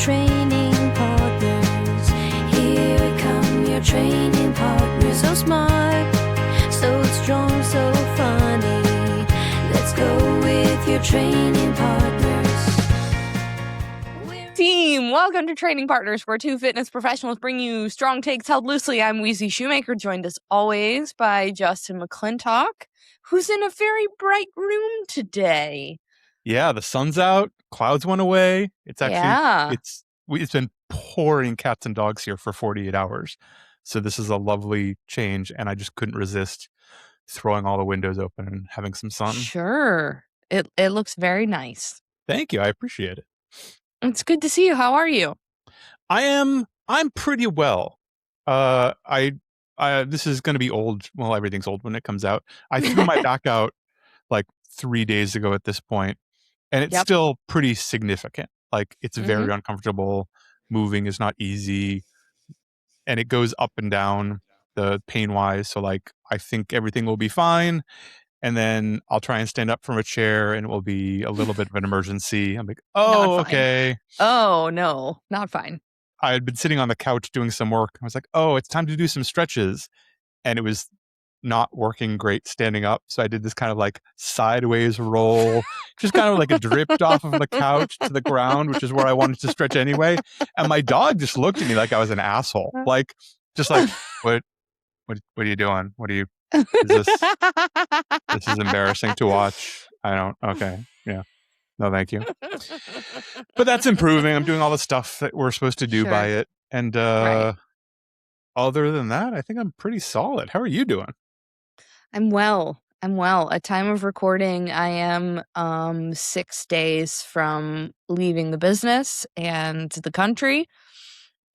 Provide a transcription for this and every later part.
training partners. Here come your training partners. So smart, so strong, so funny. Let's go with your training partners. Team, welcome to Training Partners, where two fitness professionals bring you strong takes held loosely. I'm Wheezy Shoemaker, joined as always by Justin McClintock, who's in a very bright room today. Yeah, the sun's out, clouds went away. It's actually it's been pouring cats and dogs here for 48 hours. So this is a lovely change, and I just couldn't resist throwing all the windows open and having some sun. Sure. It looks very nice. Thank you. I appreciate it. It's good to see you. How are you? I'm pretty well. This is going to be old. Well, everything's old when it comes out. I threw my back out like 3 days ago at this point, and it's still pretty significant. Like, it's very uncomfortable. Moving is not easy, and it goes up and down the pain wise. So like, I think everything will be fine. And then I'll try and stand up from a chair and it will be a little bit of an emergency. I'm like, oh, okay. Oh, no, not fine. I had been sitting on the couch doing some work. I was like, oh, it's time to do some stretches. And it was not working great standing up. So I did this kind of like sideways roll, just kind of like it dripped off of the couch to the ground, which is where I wanted to stretch anyway. And my dog just looked at me like I was an asshole. Like, just like, what are you doing? This is embarrassing to watch. Okay. Yeah. No, thank you. But that's improving. I'm doing all the stuff that we're supposed to do by it. And other than that, I think I'm pretty solid. How are you doing? I'm well. At time of recording, I am 6 days from leaving the business and the country.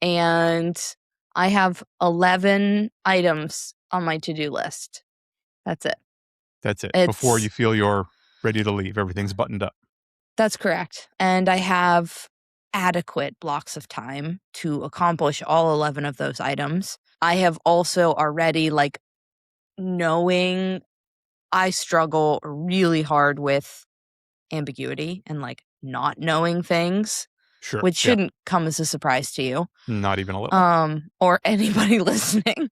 And I have 11 items on my to-do list. That's it. Before you feel you're ready to leave, everything's buttoned up. That's correct. And I have adequate blocks of time to accomplish all 11 of those items. I have also already, like, knowing I struggle really hard with ambiguity and, like, not knowing things. Sure. Which shouldn't come as a surprise to you. Not even a little. Or anybody listening.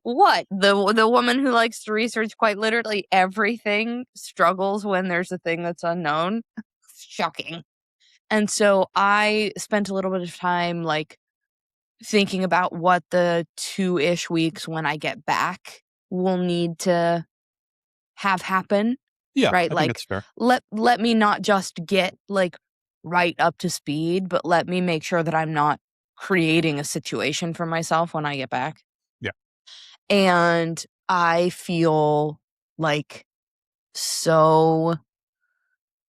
What? The woman who likes to research quite literally everything struggles when there's a thing that's unknown. Shocking. And so I spent a little bit of time, like, thinking about what the 2-ish weeks when I get back will need to have happen. Yeah, right. I think that's fair. Let me not just get, like, right up to speed, but let me make sure that I'm not creating a situation for myself when I get back. Yeah. And I feel like so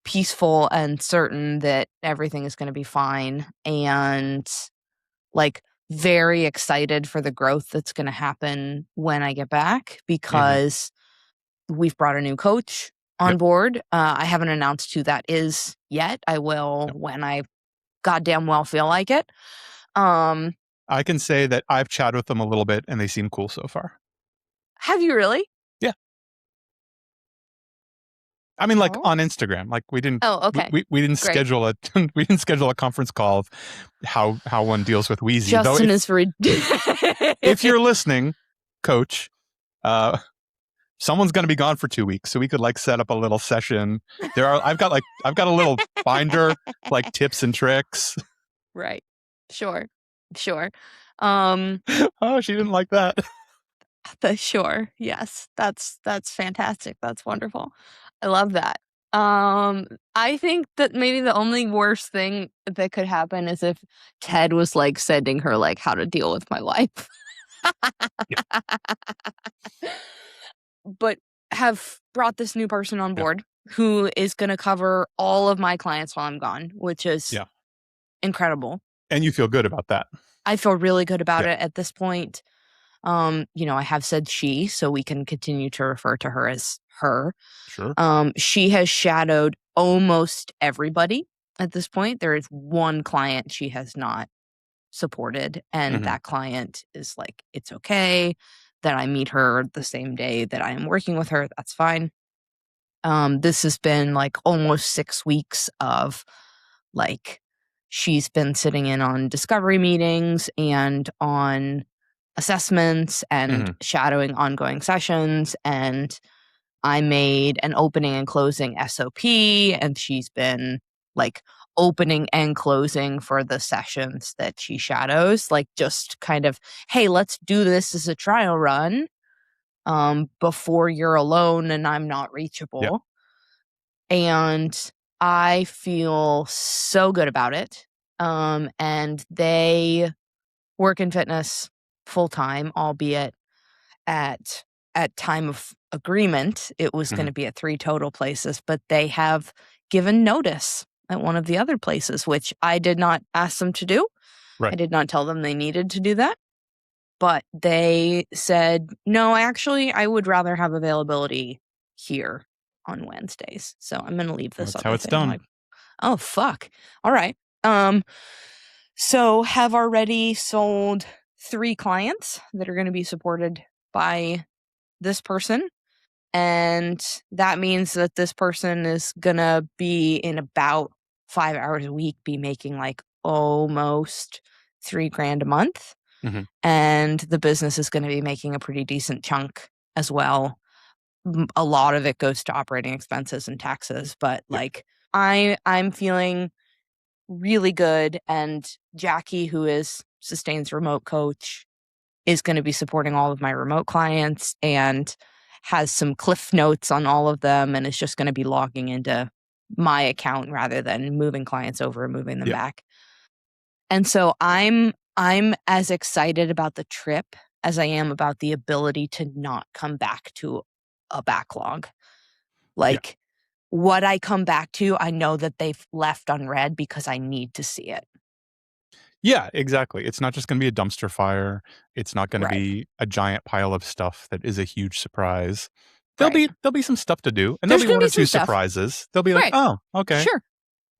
peaceful and certain that everything is going to be fine, and like very excited for the growth that's going to happen when I get back, because we've brought a new coach on board. I haven't announced who that is yet. I will when I goddamn well feel like it. I can say that I've chatted with them a little bit and they seem cool so far. Have you really? Yeah. I mean, like, on Instagram, like, we didn't. Oh, okay. We didn't schedule a conference call of how one deals with Wheezy. Justin is ridiculous. If you're listening, coach, someone's going to be gone for 2 weeks, so we could, like, set up a little session. I've got a little binder, like, tips and tricks. Right. Sure. Oh, she didn't like that. Sure. Yes. That's fantastic. That's wonderful. I love that. I think that maybe the only worst thing that could happen is if Ted was, like, sending her, like, how to deal with my life. But have brought this new person on board who is going to cover all of my clients while I'm gone, which is incredible. And you feel good about that? I feel really good about it at this point. I have said she, so we can continue to refer to her as her. Sure. She has shadowed almost everybody at this point. There is one client she has not supported, and that client is like, it's okay that I meet her the same day that I am working with her. That's fine. This has been like almost 6 weeks of Like, she's been sitting in on discovery meetings and on assessments and shadowing ongoing sessions. And I made an opening and closing SOP, and she's been like opening and closing for the sessions that she shadows, like just kind of, hey, let's do this as a trial run before you're alone and I'm not reachable. And I feel so good about it. And they work in fitness full time, albeit at time of agreement, it was going to be at 3 total places, but they have given notice at one of the other places, which I did not ask them to do. Right. I did not tell them they needed to do that. But they said, no, I would rather have availability here on Wednesdays. So I'm going to leave this That's other how it's thing. done. Like, oh, fuck. All right. So have already sold 3 clients that are going to be supported by this person. And that means that this person is going to be in about 5 hours a week, be making like almost $3,000 a month. And the business is going to be making a pretty decent chunk as well. A lot of it goes to operating expenses and taxes, but like I'm feeling really good. And Jackie, who is Sustain's remote coach, is going to be supporting all of my remote clients and has some cliff notes on all of them, and is just going to be logging into my account rather than moving clients over and moving them back. And so I'm as excited about the trip as I am about the ability to not come back to a backlog. Like what I come back to, I know that they've left unread because I need to see it. Yeah, exactly. It's not just going to be a dumpster fire. It's not going to Right. be a giant pile of stuff that is a huge surprise. Right. There'll be some stuff to do, and There's there'll be gonna 1 be or 2 some stuff. surprises. They'll be like, Right. "Oh, okay. Sure.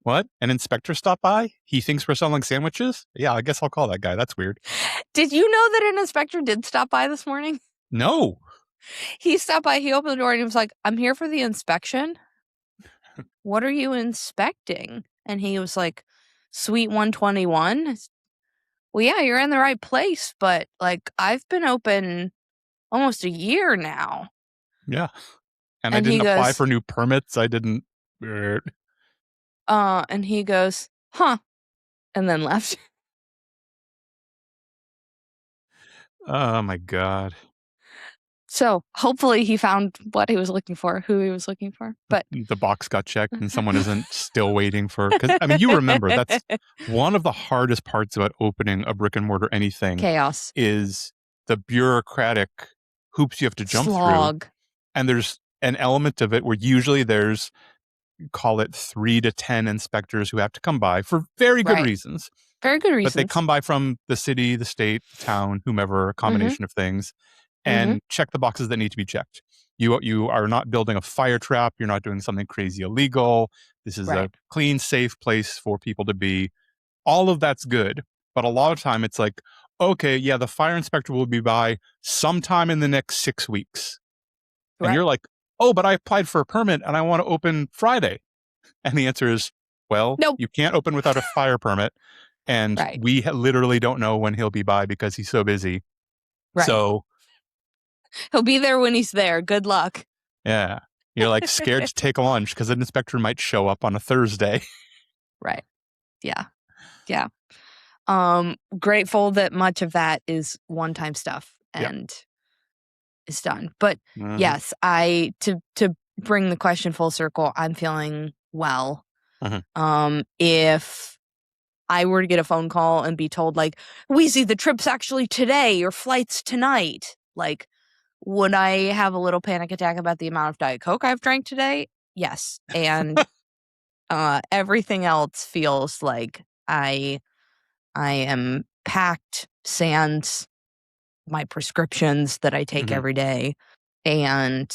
What? An inspector stopped by? He thinks we're selling sandwiches? Yeah, I guess I'll call that guy. That's weird." Did you know that an inspector did stop by this morning? No. He stopped by, he opened the door and he was like, I'm here for the inspection. What are you inspecting? And he was like, Suite 121. Well, yeah, you're in the right place, but like I've been open almost a year now. Yeah. And I And he didn't apply goes, for new permits. I didn't. and he goes, huh, and then left. Oh my God. So hopefully he found what he was looking for, who he was looking for. But The box got checked and someone isn't still waiting for, because I mean, you remember that's one of the hardest parts about opening a brick and mortar anything chaos. is the bureaucratic hoops you have to jump Slog. through. And there's an element of it where usually there's, call it 3 to 10 inspectors who have to come by for very good reasons. Very good reasons. But they come by from the city, the state, the town, whomever, a combination of things, and check the boxes that need to be checked. You are not building a fire trap. You're not doing something crazy illegal. This is a clean, safe place for people to be. All of that's good. But a lot of time it's like, okay, yeah, the fire inspector will be by sometime in the next 6 weeks. And you're like, oh, but I applied for a permit and I want to open Friday. And the answer is, well, nope. You can't open without a fire permit. And we literally don't know when he'll be by because he's so busy. So he'll be there when he's there. Good luck. Yeah. You're like scared to take lunch because an inspector might show up on a Thursday. Right. Yeah. Yeah. Grateful that much of that is one-time stuff and is done. But yes, to bring the question full circle, I'm feeling well. If I were to get a phone call and be told like, Wheezy, the trip's actually today, your flight's tonight, like, would I have a little panic attack about the amount of Diet Coke I've drank today? Yes. And everything else feels like I am packed, sans my prescriptions that I take every day, and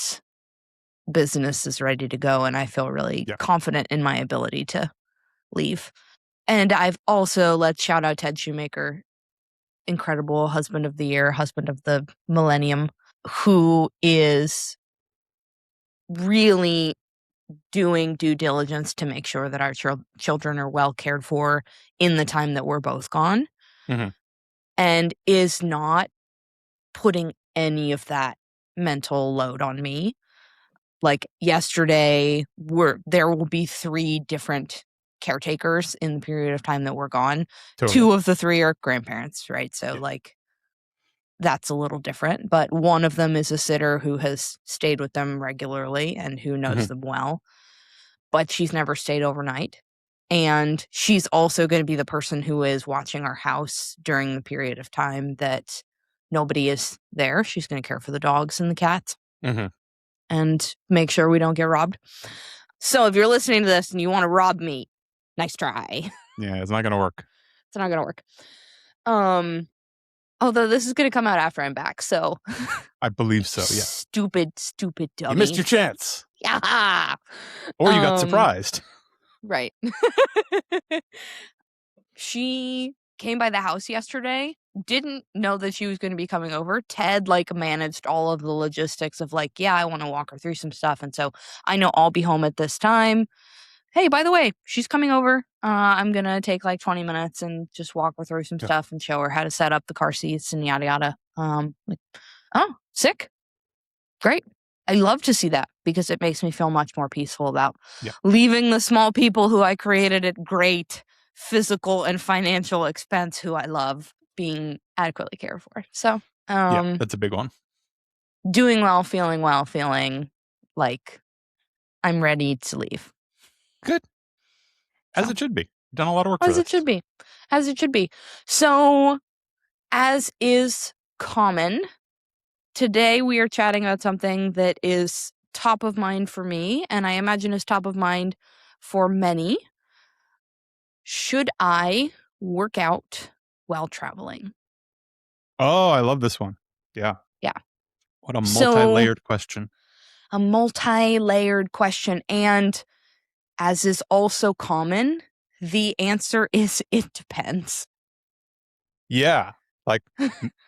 business is ready to go. And I feel really confident in my ability to leave. And I've also, let's shout out Ted Shoemaker, incredible husband of the year, husband of the millennium, who is really doing due diligence to make sure that our children are well cared for in the time that we're both gone, Mhm. and is not putting any of that mental load on me. Like yesterday, there will be 3 different caretakers in the period of time that we're gone. Totally. 2 of the 3 are grandparents, right? So Yeah. like that's a little different, but one of them is a sitter who has stayed with them regularly and who knows Mhm. them well, but she's never stayed overnight. And she's also going to be the person who is watching our house during the period of time that nobody is there. She's going to care for the dogs and the cats Mhm. and make sure we don't get robbed. So if you're listening to this and you want to rob me, nice try. Yeah, it's not gonna work. It's not going to work. Although this is going to come out after I'm back, so I believe so, yeah. stupid dummy. You missed your chance. Yeah. Or you got surprised. Right. She came by the house yesterday, didn't know that she was going to be coming over. Ted like managed all of the logistics of like, yeah, I want to walk her through some stuff, and so I know I'll be home at this time. Hey, by the way, she's coming over. I'm gonna take like 20 minutes and just walk her through some Yeah. stuff and show her how to set up the car seats and yada yada. Like, oh, sick. Great. I love to see that because it makes me feel much more peaceful about Yeah. leaving the small people who I created at great physical and financial expense, who I love, being adequately cared for. So, Yeah, that's a big one. doing well, feeling like I'm ready to leave. Good. As So. it should be. You've done a lot of work for As this. it should be. As it should be. So, as is common, today we are chatting about something that is top of mind for me, and I imagine is top of mind for many. Should I work out while traveling? Oh, I love this one. Yeah. Yeah. What a So- multi-layered question. A multi-layered question, and as is also common, the answer is it depends. Yeah. Like,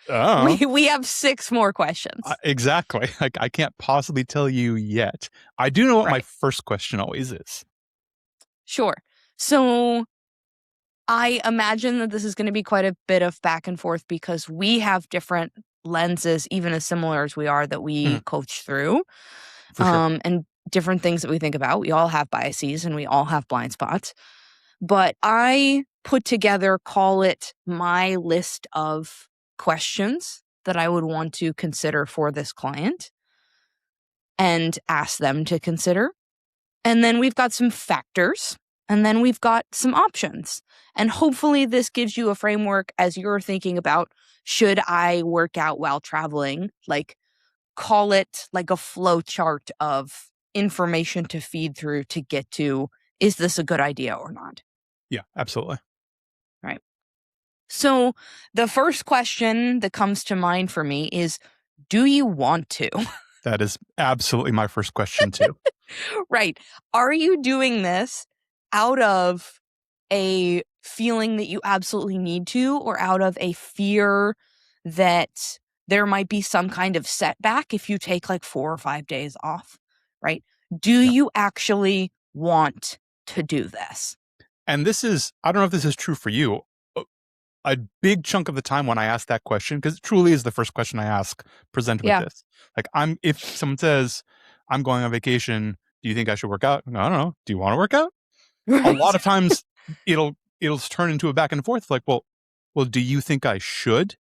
oh. We have 6 more questions. Exactly. Like, I can't possibly tell you yet. I do know what my Right. first question always is. Sure. So I imagine that this is going to be quite a bit of back and forth because we have different lenses, even as similar as we are, that we coach through. For sure. And different things that we think about. We all have biases and we all have blind spots. But I put together, call it my list of questions that I would want to consider for this client and ask them to consider. And then we've got some factors, and then we've got some options. And hopefully this gives you a framework as you're thinking about, should I work out while traveling? Like, call it like a flow chart of information to feed through to get to, is this a good idea or not? Yeah, absolutely. Right. So the first question that comes to mind for me is, do you want to? That is absolutely my first question too. Right. Are you doing this out of a feeling that you absolutely need to, or out of a fear that there might be some kind of setback if you take like 4 or 5 days off? Right. Do you actually want to do this? And this is, I don't know if this is true for you. A big chunk of the time when I ask that question, because it truly is the first question I ask presented with this. Like, if someone says, I'm going on vacation, do you think I should work out? No, I don't know. Do you want to work out? A lot of times it'll turn into a back and forth. Like, well, do you think I should?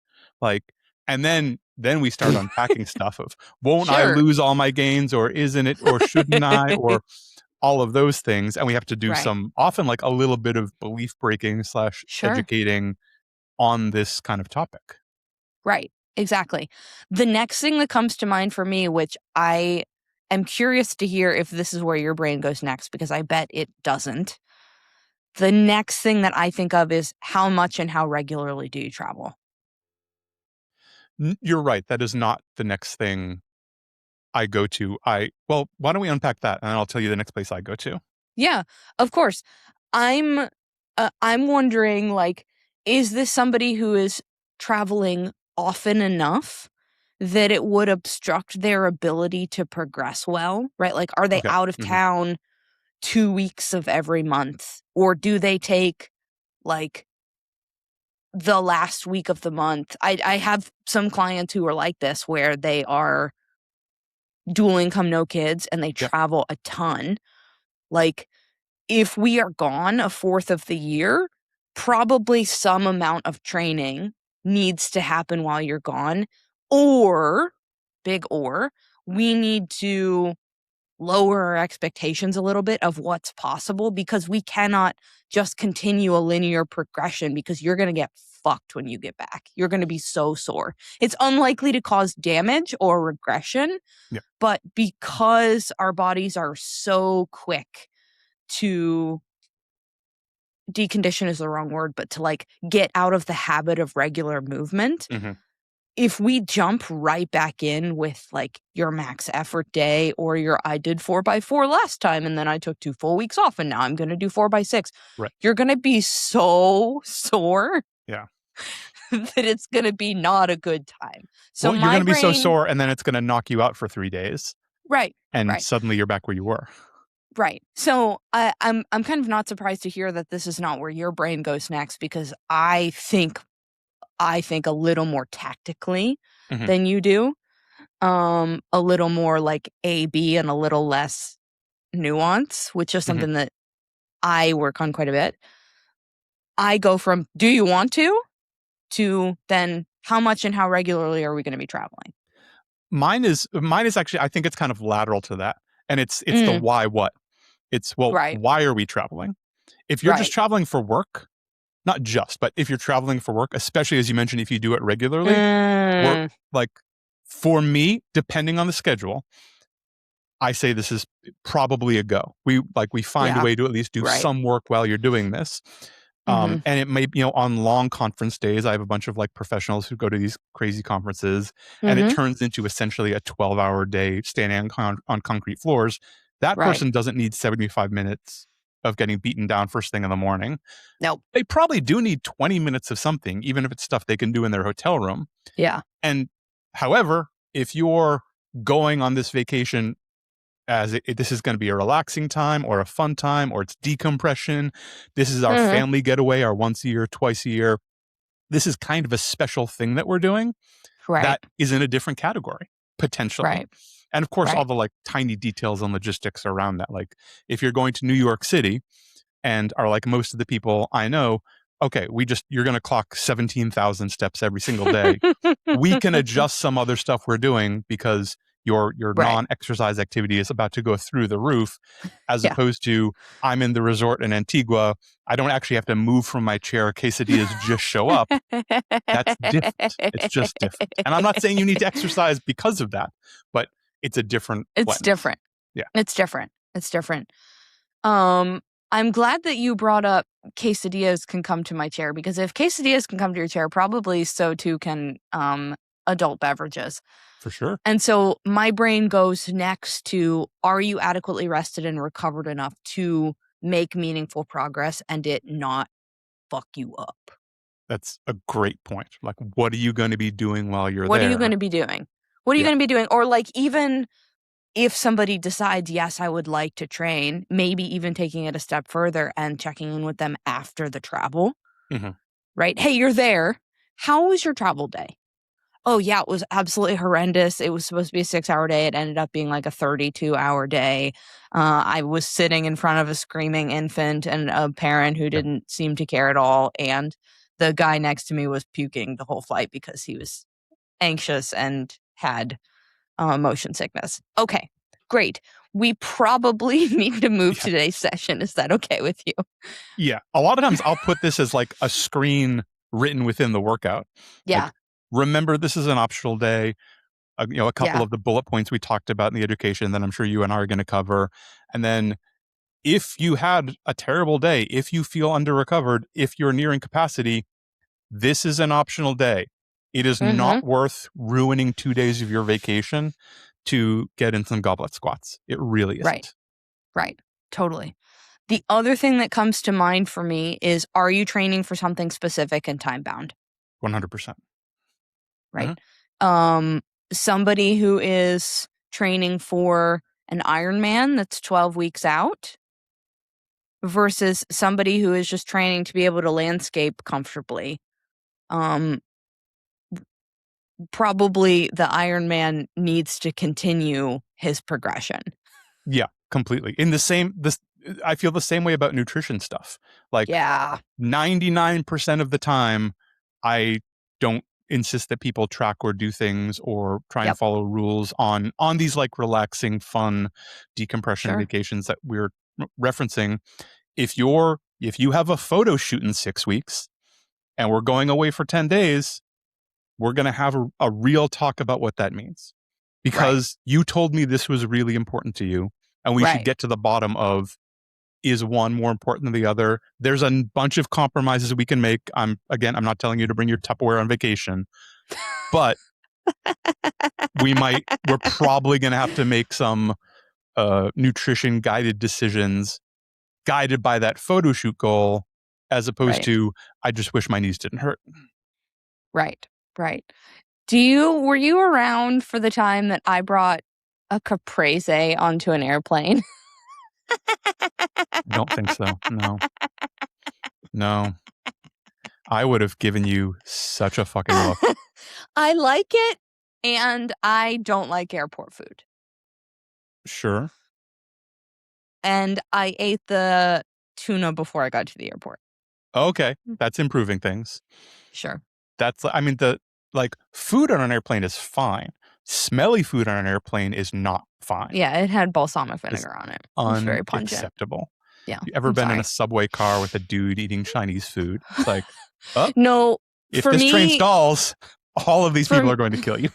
Like, and then we start unpacking stuff of, won't I lose all my gains, or isn't it, or shouldn't I, or all of those things. And we have to do some, often like a little bit of belief breaking / educating on this kind of topic. Right. Exactly. The next thing that comes to mind for me, which I am curious to hear if this is where your brain goes next, because I bet it doesn't. The next thing that I think of is, how much and how regularly do you travel? You're right. That is not the next thing I go to. Well, why don't we unpack that, and I'll tell you the next place I go to. Yeah, of course. I'm wondering, like, is this somebody who is traveling often enough that it would obstruct their ability to progress well, right? Like, are they Okay. out of town 2 weeks of every month? Or do they take like the last week of the month? I have some clients who are like this where they are dual income, no kids, and they Yep. travel a ton. Like, if we are gone a fourth of the year, probably some amount of training needs to happen while you're gone. Or, big or, we need to lower our expectations a little bit of what's possible, because we cannot just continue a linear progression, because you're going to get fucked when you get back. You're going to be so sore. It's unlikely to cause damage or regression, Yep. but because our bodies are so quick to decondition is the wrong word, but to like get out of the habit of regular movement, if we jump right back in with like your max effort day, or your I did 4x4 last time and then I took 2 full weeks off and now I'm going to do 4x6, Right. you're going to be so sore Yeah. that it's going to be not a good time. So Well, you're going to be so brain, sore, and then it's going to knock you out for 3 days, right, and right. suddenly you're back where you were. Right. So I'm kind of not surprised to hear that this is not where your brain goes next, because I think a little more tactically than you do. A little more like A-B and a little less nuance, which is something that I work on quite a bit. I go from, do you want to then how much and how regularly are we going to be traveling? Mine is actually, I think it's kind of lateral to that. And it's the why what. It's, well, Right. why are we traveling? If you're just traveling for work, not just, but if you're traveling for work, especially as you mentioned, if you do it regularly, work, like for me, depending on the schedule, I say this is probably a go. We find a way to at least do some work while you're doing this. And it may, on long conference days, I have a bunch of like professionals who go to these crazy conferences, and it turns into essentially a 12-hour day standing on concrete floors. That person doesn't need 75 minutes of getting beaten down first thing in the morning. Nope. They probably do need 20 minutes of something, even if it's stuff they can do in their hotel room. Yeah. And however, if you're going on this vacation as this is going to be a relaxing time or a fun time, or it's decompression, this is our family getaway, our once a year, twice a year, this is kind of a special thing that we're doing, that is in a different category, potentially. And of course, all the like tiny details and logistics around that. Like if you're going to New York City and are like most of the people I know, okay, you're going to clock 17,000 steps every single day. We can adjust some other stuff we're doing because your non-exercise activity is about to go through the roof, as opposed to I'm in the resort in Antigua. I don't actually have to move from my chair. Quesadillas just show up. That's different. It's just different. And I'm not saying you need to exercise because of that, but it's a different blend. It's different. Yeah. It's different. It's different. I'm glad that you brought up quesadillas can come to my chair, because if quesadillas can come to your chair, probably so too can adult beverages. For sure. And so my brain goes next to, are you adequately rested and recovered enough to make meaningful progress and it not fuck you up? That's a great point. Like, what are you going to be doing while you're there? What are you going to be doing? What are you going to be doing? Or like, even if somebody decides, yes, I would like to train, maybe even taking it a step further and checking in with them after the travel, right? Hey, you're there. How was your travel day? Oh, yeah, it was absolutely horrendous. It was supposed to be a 6-hour day. It ended up being like a 32-hour day. I was sitting in front of a screaming infant and a parent who didn't seem to care at all. And the guy next to me was puking the whole flight because he was anxious and had motion sickness. Okay, great. We probably need to move today's session. Is that okay with you? Yeah. A lot of times I'll put this as like a screen written within the workout. Yeah. Like, remember, this is an optional day. A couple of the bullet points we talked about in the education that I'm sure you and I are going to cover. And then if you had a terrible day, if you feel under-recovered, if you're nearing capacity, this is an optional day. It is not worth ruining 2 days of your vacation to get in some goblet squats. It really isn't. Right. Totally. The other thing that comes to mind for me is, are you training for something specific and time bound? 100%. Right. somebody who is training for an Ironman that's 12 weeks out versus somebody who is just training to be able to landscape comfortably. Probably the Ironman needs to continue his progression. Yeah, completely. I feel the same way about nutrition stuff. Like, yeah, 99% of the time, I don't insist that people track or do things or try and follow rules on these like relaxing, fun decompression vacations that we're referencing. If you have a photo shoot in 6 weeks and we're going away for 10 days, we're going to have a real talk about what that means. Because you told me this was really important to you, and we should get to the bottom of, is one more important than the other? There's a bunch of compromises we can make. I'm not telling you to bring your Tupperware on vacation, but we're probably going to have to make some nutrition guided decisions guided by that photo shoot goal, as opposed to, I just wish my knees didn't hurt. Right. Were you around for the time that I brought a caprese onto an airplane? Don't think so. No. I would have given you such a fucking look. I like it, and I don't like airport food. Sure. And I ate the tuna before I got to the airport. Okay. That's improving things. Sure. Food on an airplane is fine. Smelly food on an airplane is not fine. Yeah, it had balsamic vinegar on it. It was very pungent. Unacceptable. Yeah. You ever been in a subway car with a dude eating Chinese food? It's like, no. If this train stalls, all of these people are going to kill you.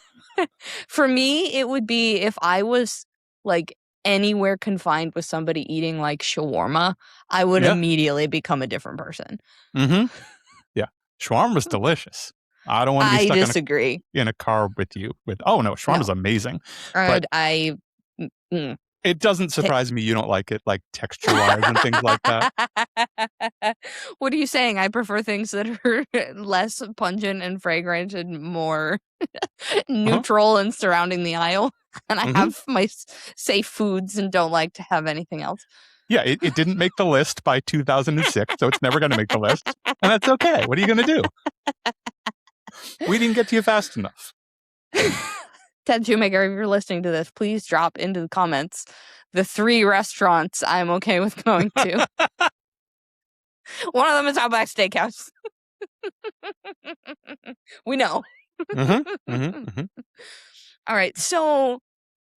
For me, it would be if I was like anywhere confined with somebody eating like shawarma, I would immediately become a different person. Mm-hmm. Yeah. Shawarma's delicious. I don't want to be stuck in a car with you. Shawarma's amazing. But it doesn't surprise me you don't like it, like texture-wise and things like that. What are you saying? I prefer things that are less pungent and fragrant and more neutral and surrounding the aisle. And I have my safe foods and don't like to have anything else. Yeah, it didn't make the list by 2006, so it's never going to make the list. And that's okay. What are you going to do? We didn't get to you fast enough. Ted Shoemaker, if you're listening to this, please drop into the comments the 3 restaurants I'm okay with going to. One of them is Outback Steakhouse. We know. All right. So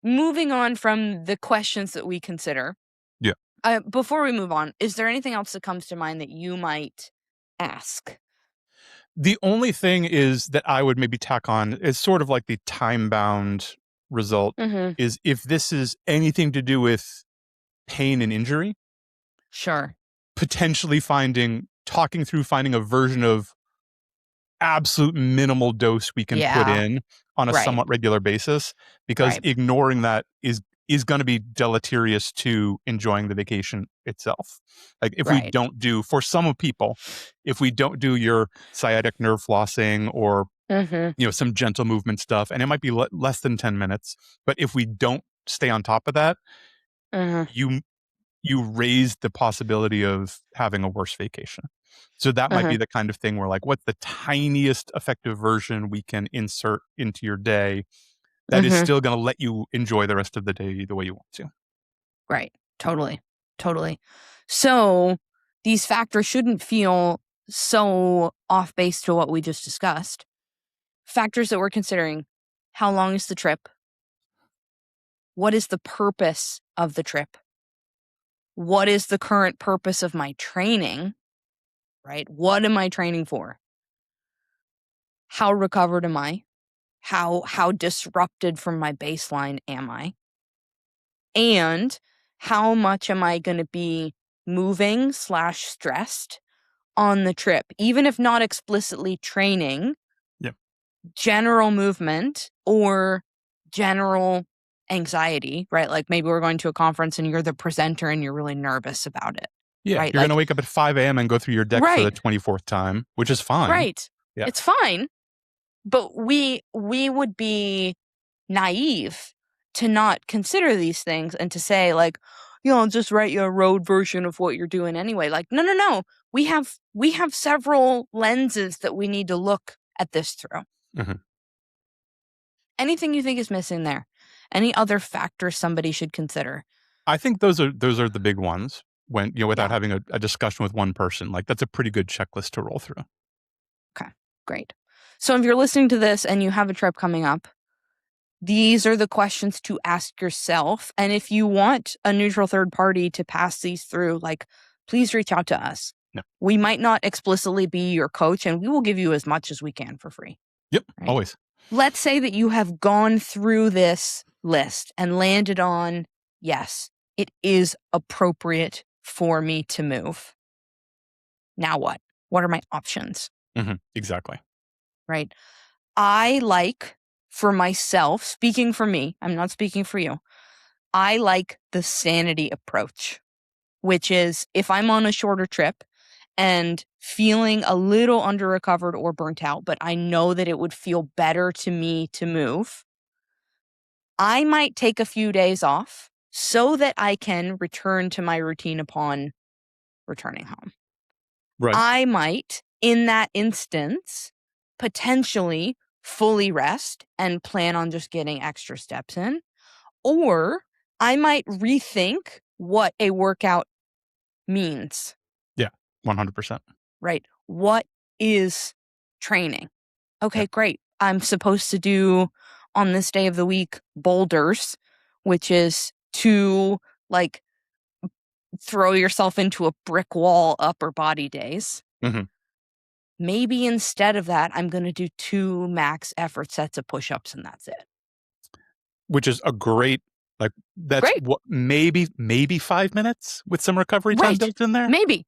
moving on from the questions that we consider. Yeah. Before we move on, is there anything else that comes to mind that you might ask? The only thing is that I would maybe tack on is sort of like the time-bound result is if this is anything to do with pain and injury. Sure. Potentially talking through finding a version of absolute minimal dose we can put in on a somewhat regular basis, because ignoring that is going to be deleterious to enjoying the vacation itself. Like if we don't do, for some people, if we don't do your sciatic nerve flossing or some gentle movement stuff, and it might be less than 10 minutes, but if we don't stay on top of that, you raise the possibility of having a worse vacation. So that might be the kind of thing where, like, what's the tiniest effective version we can insert into your day that is still going to let you enjoy the rest of the day the way you want to. Right. Totally. So these factors shouldn't feel so off base to what we just discussed. Factors that we're considering: how long is the trip? What is the purpose of the trip? What is the current purpose of my training? Right? What am I training for? How recovered am I? How disrupted from my baseline am I? And how much am I going to be moving / stressed on the trip? Even if not explicitly training, general movement or general anxiety, right? Like maybe we're going to a conference and you're the presenter and you're really nervous about it. Yeah, right? You're going to wake up at 5 a.m. and go through your deck for the 24th time, which is fine. Right. Yeah. It's fine. But we would be naive to not consider these things and to say like, I'll just write you a road version of what you're doing anyway. Like, no. We have several lenses that we need to look at this through. Mhm. Anything you think is missing there? Any other factors somebody should consider? I think those are the big ones when, without Yeah. having a discussion with one person. Like, that's a pretty good checklist to roll through. Okay, great. So if you're listening to this and you have a trip coming up, these are the questions to ask yourself. And if you want a neutral third party to pass these through, like, please reach out to us. Yeah. We might not explicitly be your coach, and we will give you as much as we can for free. Yep, Right. always. Let's say that you have gone through this list and landed on, yes, it is appropriate for me to move. Now what? What are my options? Exactly. Right? I like, for myself, speaking for me, I'm not speaking for you, I like the sanity approach, which is if I'm on a shorter trip and feeling a little under recovered or burnt out, but I know that it would feel better to me to move, I might take a few days off so that I can return to my routine upon returning home. Right. I might, in that instance, potentially fully rest and plan on just getting extra steps in. Or I might rethink what a workout means. Yeah, 100%. Right? What is training? Okay, Yeah. great. I'm supposed to do on this day of the week boulders, which is to like throw yourself into a brick wall upper body days. Mhm. Maybe instead of that, I'm going to do 2 max effort sets of push-ups and that's it. Which is a great, like, that's Great. what, maybe 5 minutes with some recovery time Right. built in there? Maybe.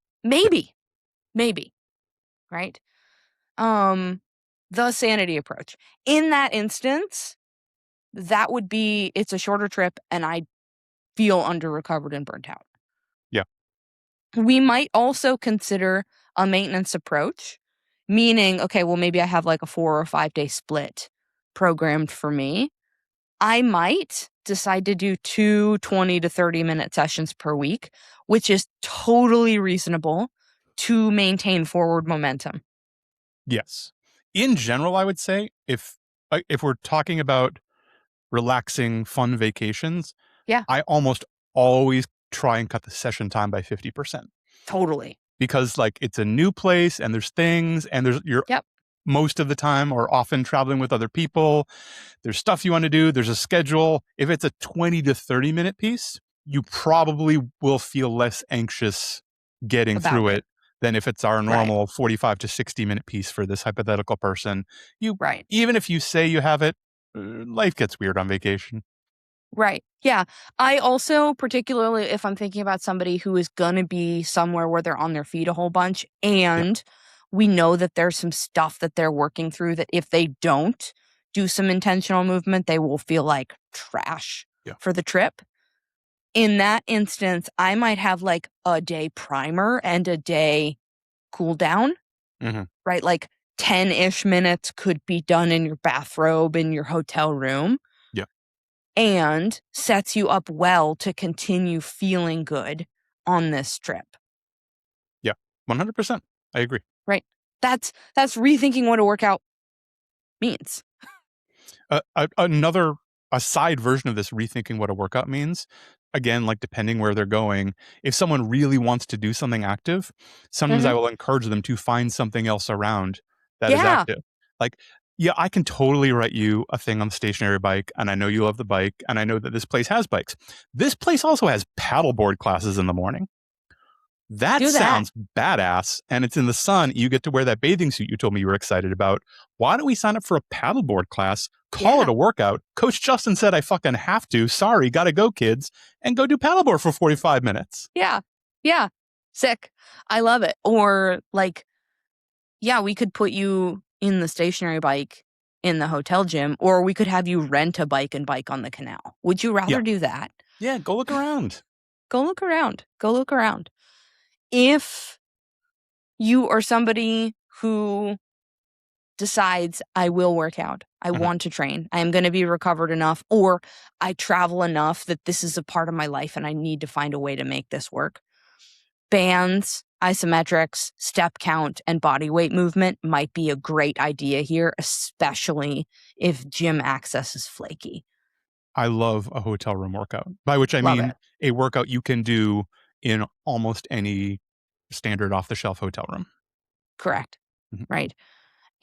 Right? The sanity approach. In that instance, that would be, it's a shorter trip and I feel under recovered and burnt out. Yeah. We might also consider a maintenance approach, meaning, okay, well, maybe I have like a 4 or 5 day split programmed for me. I might decide to do 2 20 to 30 minute sessions per week, which is totally reasonable to maintain forward momentum. Yes. In general, I would say if we're talking about relaxing, fun vacations, Yeah. I almost always try and cut the session time by 50%. Totally. Because, like, it's a new place and there's things and you're Yep. most of the time or often traveling with other people. There's stuff you want to do. There's a schedule. If it's a 20 to 30 minute piece, you probably will feel less anxious getting About through it. it than if it's our Right. normal 45 to 60 minute piece for this hypothetical person. Right. Even if you say you have it, life gets weird on vacation. Right. Yeah. I also, particularly if I'm thinking about somebody who is going to be somewhere where they're on their feet a whole bunch and we know that there's some stuff that they're working through that if they don't do some intentional movement, they will feel like trash for the trip. In that instance, I might have like a day primer and a day cool down, right? Like 10-ish minutes could be done in your bathrobe in your hotel room. And sets you up well to continue feeling good on this trip. Yeah, 100%. I agree. Right. That's rethinking what a workout means. A side version of this, rethinking what a workout means, again, like, depending where they're going, if someone really wants to do something active, sometimes I will encourage them to find something else around that is active. Like, yeah, I can totally write you a thing on the stationary bike, and I know you love the bike, and I know that this place has bikes. This place also has paddleboard classes in the morning. That sounds badass, and it's in the sun. You get to wear that bathing suit you told me you were excited about. Why don't we sign up for a paddleboard class, call it a workout? Coach Justin said I fucking have to. Sorry, gotta go, kids, and go do paddleboard for 45 minutes. Yeah. Yeah. Sick. I love it. Or like, yeah, we could put you in the stationary bike in the hotel gym, or we could have you rent a bike and bike on the canal. Would you rather do that? Yeah, go look around. Go look around. Go look around. If you are somebody who decides I will work out, I want to train, I am going to be recovered enough, or I travel enough that this is a part of my life and I need to find a way to make this work. Bands, isometrics, step count, and body weight movement might be a great idea here, especially if gym access is flaky. I love a hotel room workout, by which I Love mean it. a workout you can do in almost any standard off-the-shelf hotel room. Correct. Mhm. Right.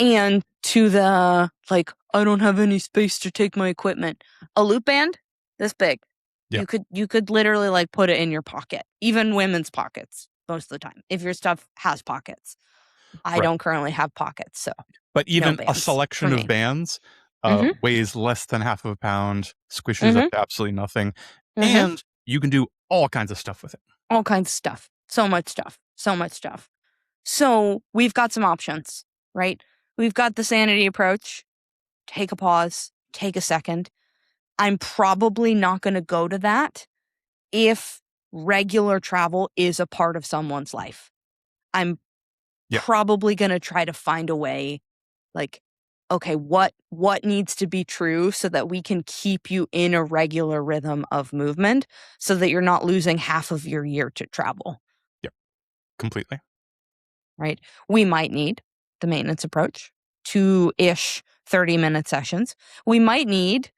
And to the, like, I don't have any space to take my equipment. A loop band, this big. Yeah. You could literally like put it in your pocket, even women's pockets most of the time, if your stuff has pockets. I Right. don't currently have pockets, so. But even a bands selection for of me. bands Mhm. weighs less than half of a pound, squishes up to absolutely nothing, Mhm. and you can do all kinds of stuff with it. All kinds of stuff. So much stuff. So much stuff. So we've got some options, right? We've got the sanity approach. Take a pause, take a second. I'm probably not going to go to that if regular travel is a part of someone's life. I'm Yeah. probably going to try to find a way, like, okay, what needs to be true so that we can keep you in a regular rhythm of movement so that you're not losing half of your year to travel. Yep. Completely. Right? We might need the maintenance approach, 2-ish 30-minute sessions. We might need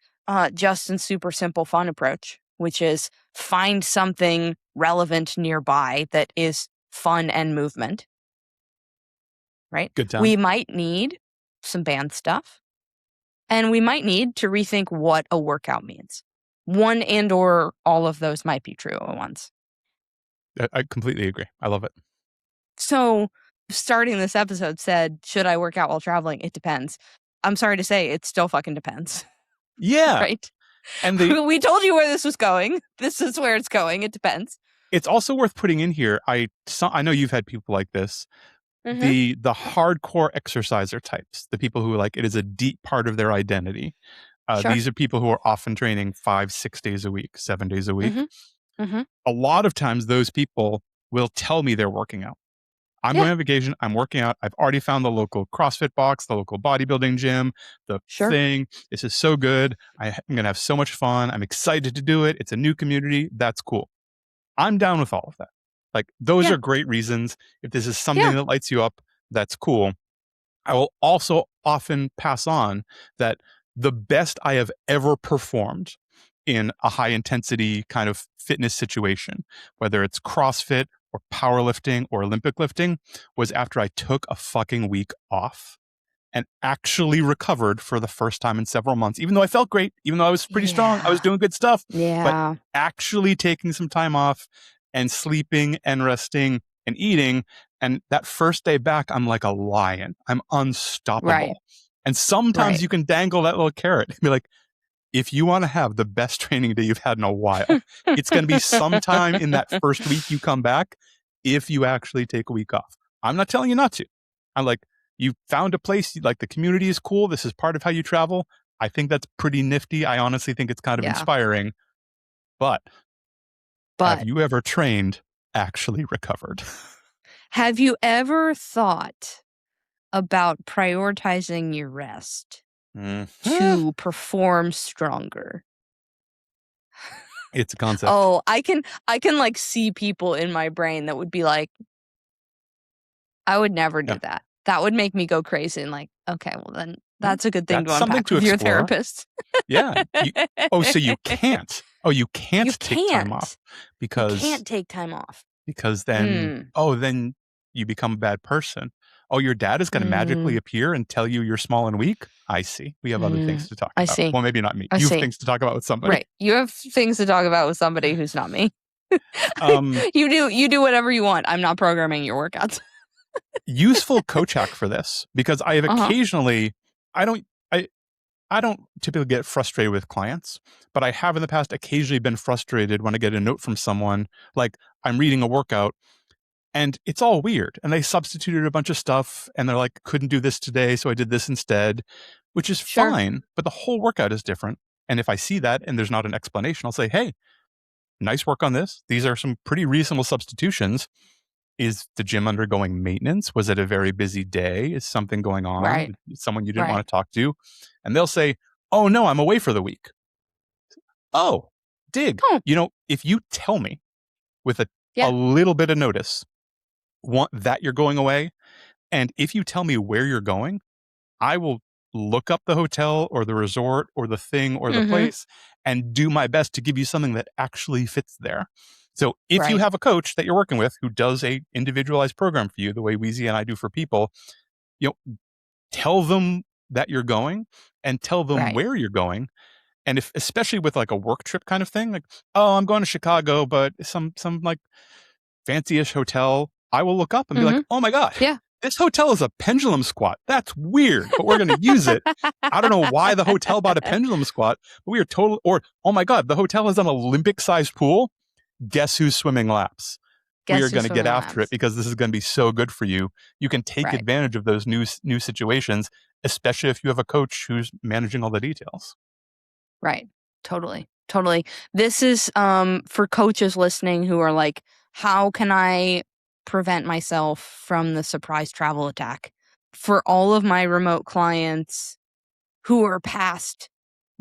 Justin's super simple fun approach, which is find something relevant nearby that is fun and movement. Right? Good time. We might need some band stuff. And we might need to rethink what a workout means. One and or all of those might be true at once. I completely agree. I love it. So starting this episode said, should I work out while traveling? It depends. I'm sorry to say, it still fucking depends. Yeah. Right? And we told you where this was going. This is where it's going. It depends. It's also worth putting in here. I know you've had people like this. The hardcore exerciser types, the people who like it is a deep part of their identity. Sure. These are people who are often training 5-6 days a week, 7 days a week. Mm-hmm. A lot of times those people will tell me they're working out. I'm going on vacation. I'm working out. I've already found the local CrossFit box, the local bodybuilding gym, the thing. This is so good. I'm going to have so much fun. I'm excited to do it. It's a new community. That's cool. I'm down with all of that. Like those are great reasons. If this is something that lights you up, that's cool. I will also often pass on that the best I have ever performed in a high intensity kind of fitness situation, whether it's CrossFit or powerlifting or Olympic lifting, was after I took a fucking week off and actually recovered for the first time in several months, even though I felt great, even though I was pretty strong, I was doing good stuff. But actually taking some time off and sleeping and resting and eating. And that first day back, I'm like a lion. I'm unstoppable. Right. And sometimes you can dangle that little carrot and be like, if you want to have the best training day you've had in a while, it's going to be sometime in that first week you come back if you actually take a week off. I'm not telling you not to. I'm like, you found a place, like the community is cool. This is part of how you travel. I think that's pretty nifty. I honestly think it's kind of inspiring. But have you ever trained, actually recovered? Have you ever thought about prioritizing your rest to perform stronger? It's a concept. Oh, I can like see people in my brain that would be like, I would never do that. That would make me go crazy and like, okay, well then that's a good thing to unpack with your therapist. Yeah. So you can't. Oh, you can't take time off because you can't take time off. Because then, then you become a bad person. Oh, your dad is going to magically appear and tell you you're small and weak? I see. We have other things to talk about. I see. Well, maybe not me. You have things to talk about with somebody. Right. You have things to talk about with somebody who's not me. You do whatever you want. I'm not programming your workouts. Useful coach hack for this, because I have occasionally, I don't typically get frustrated with clients, but I have in the past occasionally been frustrated when I get a note from someone, like I'm reading a workout and it's all weird. And they substituted a bunch of stuff and they're like, couldn't do this today, so I did this instead, which is fine, but the whole workout is different. And if I see that and there's not an explanation, I'll say, hey, nice work on this. These are some pretty reasonable substitutions. is the gym undergoing maintenance? Was it a very busy day? Is something going on? Right. Someone you didn't Right. want to talk to? And they'll say, oh, no, I'm away for the week. Oh, dig. Oh. If you tell me with a Yeah. little bit of notice that you're going away, and if you tell me where you're going, I will look up the hotel or the resort or the thing or the place and do my best to give you something that actually fits there. So if you Right. have a coach that you're working with who does a individualized program for you, the way Wheezy and I do for people, tell them that you're going and tell them Right. where you're going. And if, especially with like a work trip kind of thing, like, oh, I'm going to Chicago, but some like fancy-ish hotel, I will look up and be like, oh my God, Yeah. this hotel is a pendulum squat. That's weird, but we're going to use it. I don't know why the hotel bought a pendulum squat, but we are total, or, oh my God, the hotel has an Olympic-sized pool. Guess who's swimming laps? We are going to get after it because this is going to be so good for you. You can take advantage of those new situations, especially if you have a coach who's managing all the details. Right. Totally. This is for coaches listening who are like, how can I prevent myself from the surprise travel attack? For all of my remote clients who are past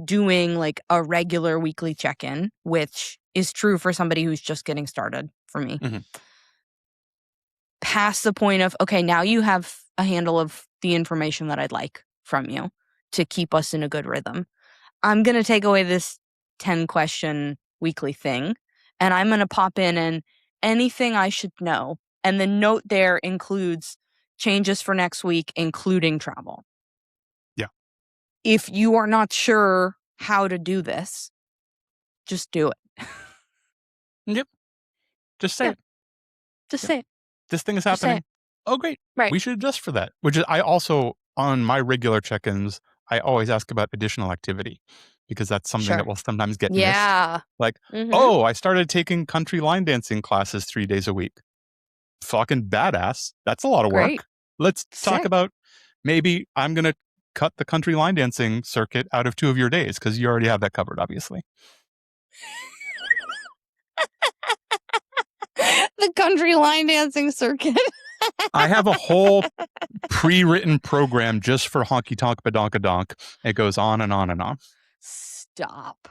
doing like a regular weekly check-in, which is true for somebody who's just getting started for me. Past the point of, okay, now you have a handle of the information that I'd like from you to keep us in a good rhythm. I'm going to take away this 10-question weekly thing, and I'm going to pop in and anything I should know. And the note there includes changes for next week, including travel. Yeah. If you are not sure how to do this, just do it. Yep. Just say it. Just say it. This thing is happening. Oh, great. Right. We should adjust for that. Which is, I also, on my regular check-ins, I always ask about additional activity because that's something that will sometimes get missed. Like, oh, I started taking country line dancing classes 3 days a week. Fucking badass. That's a lot of work. Let's talk about maybe I'm going to cut the country line dancing circuit out of 2 of your days because you already have that covered, obviously. The country line dancing circuit. I have a whole pre-written program just for honky tonk badonkadonk. It goes on and on and on. Stop.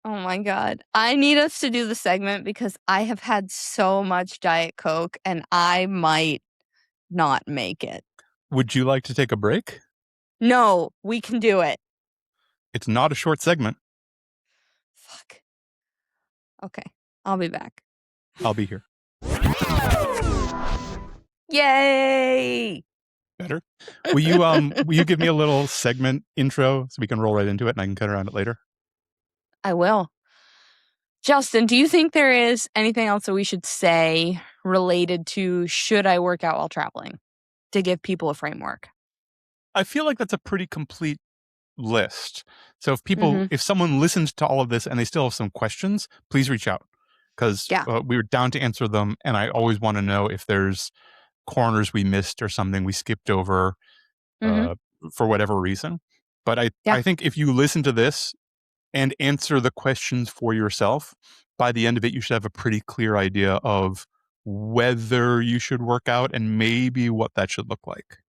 Oh my God. I need us to do the segment because I have had so much Diet Coke and I might not make it. Would you like to take a break? No, we can do it. It's not a short segment. Fuck. Okay, I'll be back. I'll be here. Yay! Better. Will you give me a little segment intro so we can roll right into it and I can cut around it later? I will. Justin, do you think there is anything else that we should say related to should I work out while traveling to give people a framework? I feel like that's a pretty complete list. So if someone listens to all of this and they still have some questions, please reach out because we were down to answer them. And I always want to know if there's corners we missed or something we skipped over for whatever reason. But I think if you listen to this and answer the questions for yourself, by the end of it, you should have a pretty clear idea of whether you should work out and maybe what that should look like.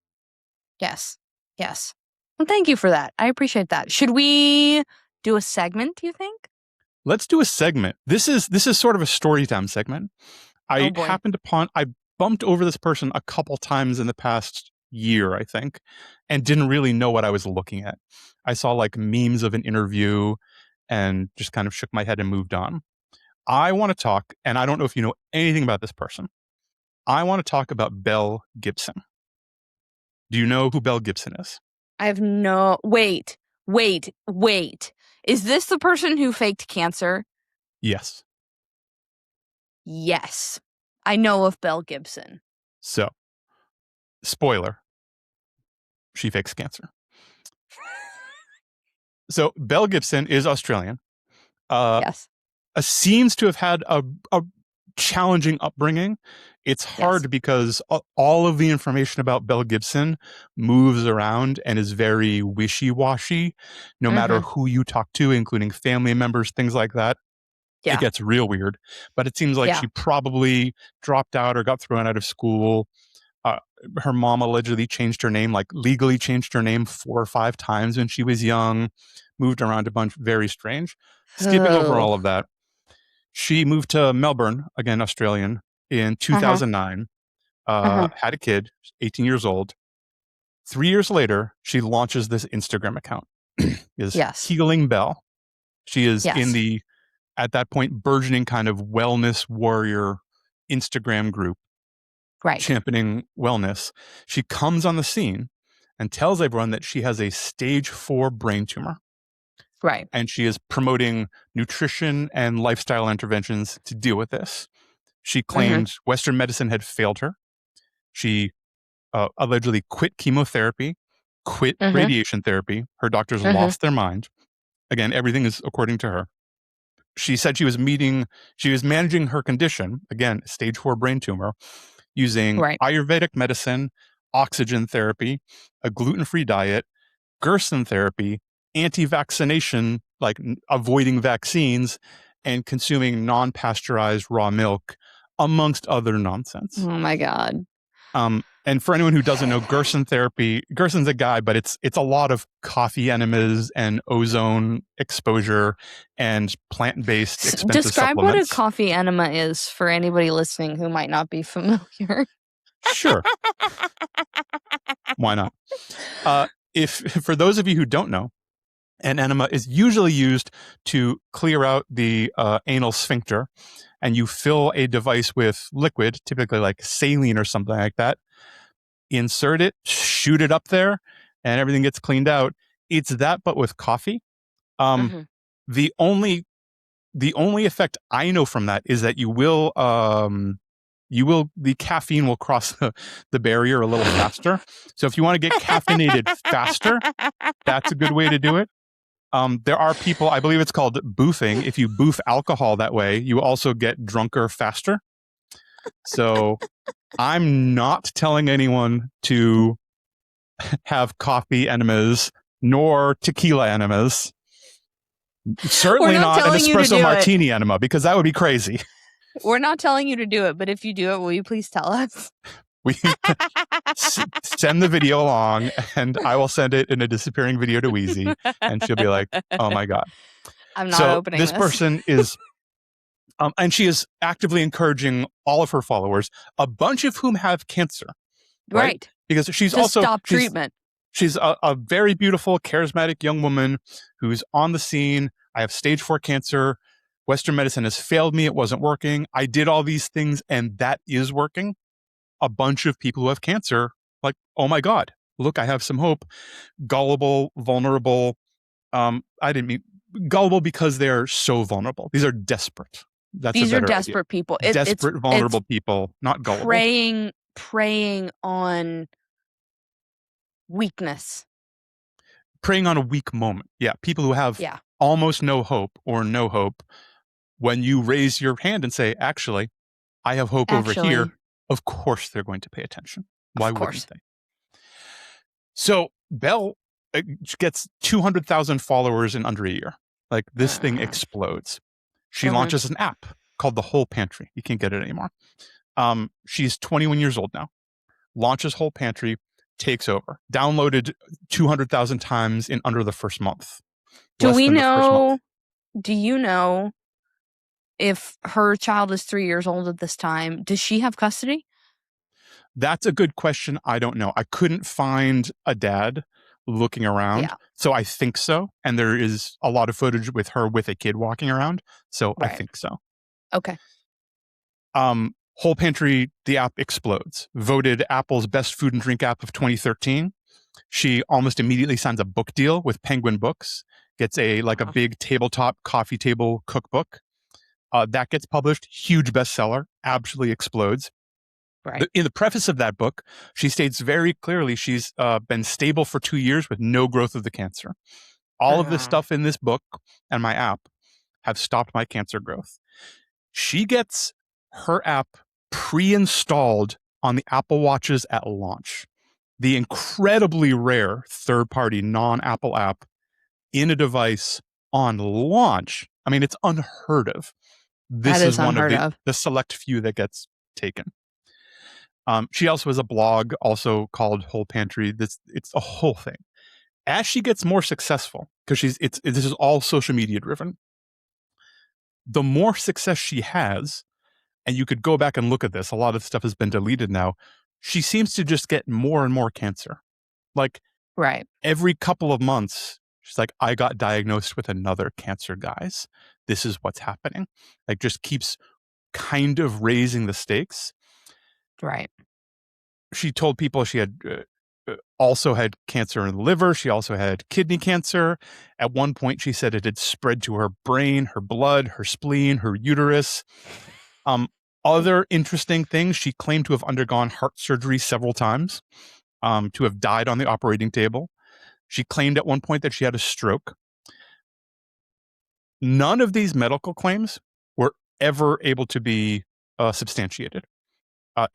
Yes. Well, thank you for that. I appreciate that. Should we do a segment, do you think? Let's do a segment. This is sort of a story time segment. I bumped over this person a couple times in the past year, I think, and didn't really know what I was looking at. I saw like memes of an interview and just kind of shook my head and moved on. I want to talk, and I don't know if you know anything about this person. I want to talk about Belle Gibson. Do you know who Belle Gibson is? I have no... Wait. Is this the person who faked cancer? Yes. Yes. I know of Belle Gibson. So, spoiler. She fakes cancer. So, Belle Gibson is Australian. Yes. Seems to have had a challenging upbringing. It's hard because all of the information about Belle Gibson moves around and is very wishy-washy, no matter who you talk to, including family members, things like that. Yeah. It gets real weird. But it seems like Yeah. she probably dropped out or got thrown out of school. Her mom allegedly changed her name, like legally changed her name 4 or 5 times when she was young, moved around a bunch, very strange. Skipping over all of that, she moved to Melbourne, again, Australian, in 2009, had a kid, 18 years old. 3 years later, she launches this Instagram account. Is Yes. Healing Bell. She is Yes. in the, at that point, burgeoning kind of wellness warrior Instagram group. Right. Championing wellness. She comes on the scene and tells everyone that she has a stage 4 brain tumor. Right. And she is promoting nutrition and lifestyle interventions to deal with this. She claimed Western medicine had failed her. She allegedly quit chemotherapy, quit radiation therapy. Her doctors lost their mind. Again, everything is according to her. She said she was managing her condition, again, stage 4 brain tumor, using Ayurvedic medicine, oxygen therapy, a gluten-free diet, Gerson therapy, anti-vaccination, like avoiding vaccines, and consuming non-pasteurized raw milk, amongst other nonsense. Oh my God. And for anyone who doesn't know Gerson therapy, Gerson's a guy, but it's a lot of coffee enemas and ozone exposure and plant-based expensive Describe supplements. what a coffee enema is for anybody listening who might not be familiar. Sure. Why not? If for those of you who don't know, an enema is usually used to clear out the anal sphincter, and you fill a device with liquid, typically like saline or something like that, insert it, shoot it up there, and everything gets cleaned out. It's that, but with coffee. The only effect I know from that is that the caffeine will cross the barrier a little faster. So if you want to get caffeinated faster, that's a good way to do it. There are people, I believe it's called boofing. If you boof alcohol that way, you also get drunker faster. So I'm not telling anyone to have coffee enemas nor tequila enemas. Certainly not an espresso martini enema, because that would be crazy. We're not telling you to do it, but if you do it, will you please tell us? We send the video along, and I will send it in a disappearing video to Wheezy, and she'll be like, "Oh my God!" I'm not opening this. This person is, and she is actively encouraging all of her followers, a bunch of whom have cancer, right? Because she's to also stop treatment. She's a very beautiful, charismatic young woman who's on the scene. I have stage 4 cancer. Western medicine has failed me. It wasn't working. I did all these things, and that is working. A bunch of people who have cancer, like, oh my God, look, I have some hope. Gullible, vulnerable. I didn't mean gullible because they're so vulnerable. These are desperate. These are desperate people. Desperate, vulnerable people, not gullible. Preying on weakness. Preying on a weak moment. Yeah, people who have almost no hope or no hope. When you raise your hand and say, actually, I have hope over here, of course they're going to pay attention. Why wouldn't they? So Belle gets 200,000 followers in under a year. Like, this thing explodes. She launches an app called The Whole Pantry. You can't get it anymore. She's 21 years old now. Launches Whole Pantry, takes over. Downloaded 200,000 times in under the first month. Do you know if her child is 3 years old at this time? Does she have custody? That's a good question. I don't know. I couldn't find a dad looking around. Yeah. So I think so. And there is a lot of footage with her with a kid walking around. So I think so. Okay. Whole Pantry, the app explodes. Voted Apple's best food and drink app of 2013. She almost immediately signs a book deal with Penguin Books. Gets a big tabletop coffee table cookbook. That gets published. Huge bestseller. Absolutely explodes. Right. In the preface of that book, she states very clearly she's been stable for 2 years with no growth of the cancer. All of the stuff in this book and my app have stopped my cancer growth. She gets her app pre-installed on the Apple Watches at launch. The incredibly rare third-party non-Apple app in a device on launch. I mean, it's unheard of. This That is is one of unheard of. the select few that gets taken. She also has a blog also called Whole Pantry. It's a whole thing. As she gets more successful, because this is all social media driven, the more success she has, and you could go back and look at this, a lot of stuff has been deleted now, she seems to just get more and more cancer. Like Right. every couple of months, she's like, I got diagnosed with another cancer, guys. This is what's happening. Like just keeps kind of raising the stakes. Right. She told people she had also had cancer in the liver. She also had kidney cancer. At one point, she said it had spread to her brain, her blood, her spleen, her uterus. Other interesting things, she claimed to have undergone heart surgery several times, to have died on the operating table. She claimed at one point that she had a stroke. None of these medical claims were ever able to be substantiated.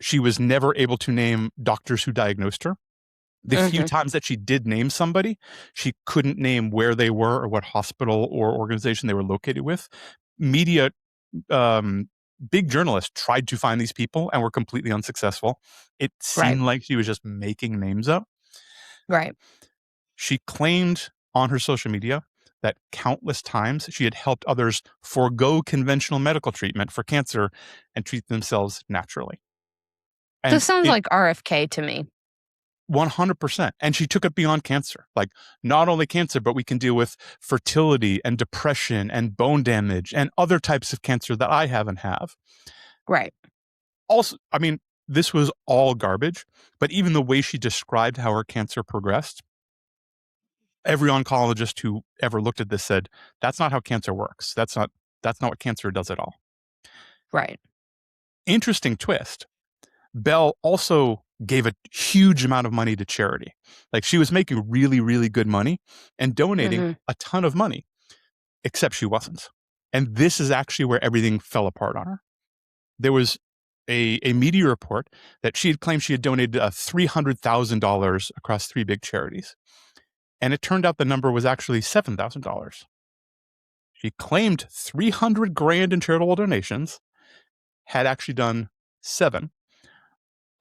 She was never able to name doctors who diagnosed her. The few times that she did name somebody, she couldn't name where they were or what hospital or organization they were located with. Media, big journalists tried to find these people and were completely unsuccessful. It seemed like she was just making names up. Right. She claimed on her social media that countless times she had helped others forego conventional medical treatment for cancer and treat themselves naturally. And This sounds like RFK to me. 100%. And she took it beyond cancer. Like not only cancer, but we can deal with fertility and depression and bone damage and other types of cancer that I haven't have. Right. Also, I mean, this was all garbage, but even the way she described how her cancer progressed, every oncologist who ever looked at this said, that's not how cancer works. That's not what cancer does at all. Right. Interesting twist. Belle also gave a huge amount of money to charity. Like she was making really, really good money and donating a ton of money, except she wasn't. And this is actually where everything fell apart on her. There was a media report that she had claimed she had donated $300,000 across 3 big charities. And it turned out the number was actually $7,000. She claimed 300 grand in charitable donations, had actually done 7.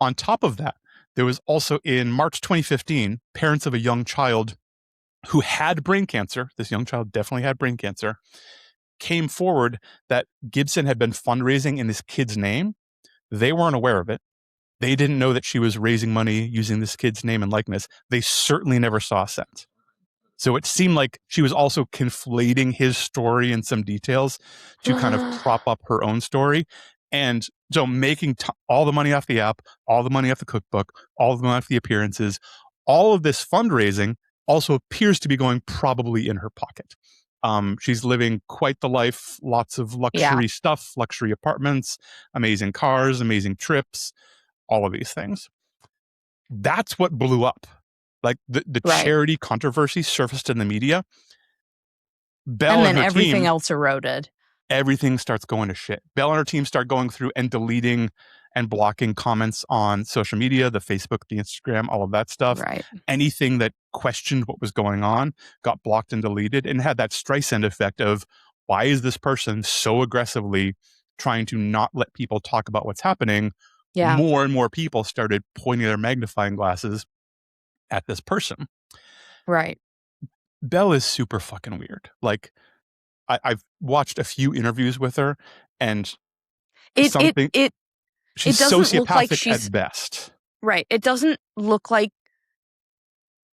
On top of that, there was also in March 2015, parents of a young child who had brain cancer, this young child definitely had brain cancer, came forward that Gibson had been fundraising in this kid's name. They weren't aware of it. They didn't know that she was raising money using this kid's name and likeness. They certainly never saw a cent. So it seemed like she was also conflating his story and some details to kind of prop up her own story. And so making all the money off the app, all the money off the cookbook, all the money off the appearances, all of this fundraising also appears to be going probably in her pocket. She's living quite the life, lots of luxury stuff, luxury apartments, amazing cars, amazing trips, all of these things. That's what blew up. Like the charity controversy surfaced in the media. Belle and her everything team, else eroded. Everything starts going to shit. Belle and her team start going through and deleting and blocking comments on social media, the Facebook, the Instagram, all of that stuff. Right. Anything that questioned what was going on got blocked and deleted, and had that Streisand effect of, why is this person so aggressively trying to not let people talk about what's happening? Yeah. More and more people started pointing their magnifying glasses at this person. Right. Belle is super fucking weird. Like, I've watched a few interviews with her, and she's sociopathic at best. Right. It doesn't look like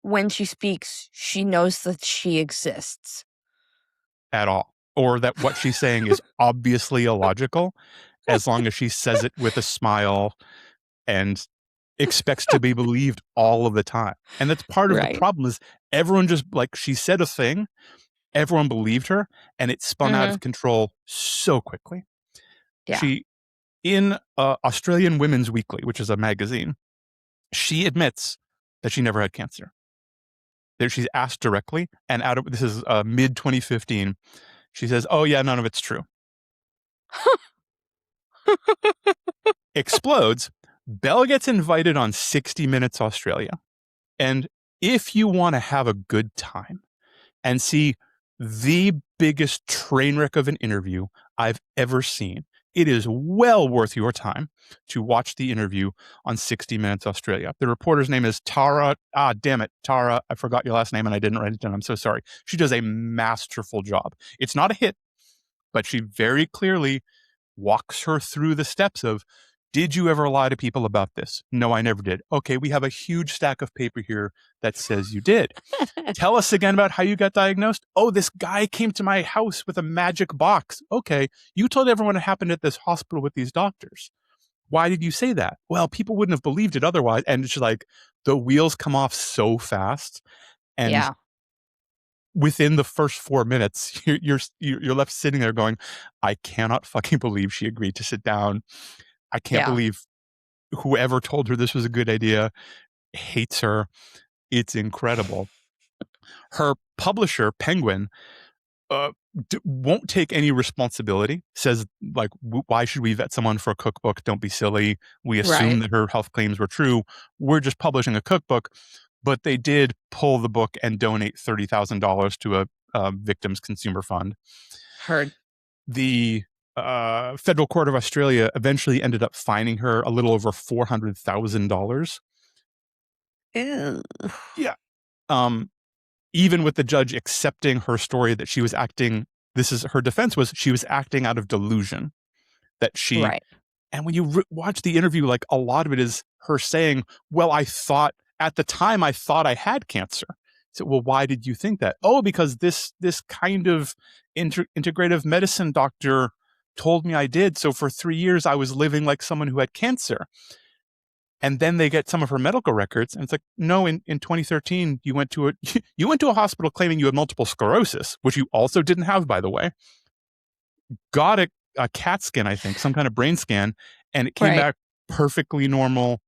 when she speaks, she knows that she exists. At all. Or that what she's saying is obviously illogical, as long as she says it with a smile and expects to be believed all of the time. And that's part of the problem, is everyone just, like, she said a thing, everyone believed her, and it spun out of control so quickly. Yeah. She, in Australian Women's Weekly, which is a magazine, she admits that she never had cancer. There, she's asked directly, and this is mid 2015, she says, "Oh yeah, none of it's true." Explodes. Belle gets invited on 60 Minutes Australia. And if you want to have a good time and see the biggest train wreck of an interview I've ever seen. It is well worth your time to watch the interview on 60 Minutes Australia. The reporter's name is Tara. Damn it, Tara. I forgot your last name and I didn't write it down. I'm so sorry. She does a masterful job. It's not a hit, but she very clearly walks her through the steps of, did you ever lie to people about this? No, I never did. Okay, we have a huge stack of paper here that says you did. Tell us again about how you got diagnosed. Oh, this guy came to my house with a magic box. Okay, you told everyone it happened at this hospital with these doctors. Why did you say that? Well, people wouldn't have believed it otherwise. And it's like the wheels come off so fast. And Yeah. within the first 4 minutes, you're left sitting there going, I cannot fucking believe she agreed to sit down. I can't Yeah. believe whoever told her this was a good idea hates her. It's incredible. Her publisher, Penguin, won't take any responsibility. Says, like, why should we vet someone for a cookbook? Don't be silly. We assume that her health claims were true. We're just publishing a cookbook. But they did pull the book and donate $30,000 to a victims consumer fund. Heard. The Federal Court of Australia eventually ended up fining her a little over $400,000. Ew. Yeah. Even with the judge accepting her story that she was acting, her defense was she was acting out of delusion. That she, Right. and when you watch the interview, like a lot of it is her saying, well, at the time I thought I had cancer. So, well, why did you think that? Oh, because this kind of integrative medicine doctor told me I did. So for 3 years, I was living like someone who had cancer. And then they get some of her medical records, and it's like, no, in 2013, you went to a hospital claiming you had multiple sclerosis, which you also didn't have, by the way. Got a CAT scan, I think, some kind of brain scan, and it came back perfectly normal.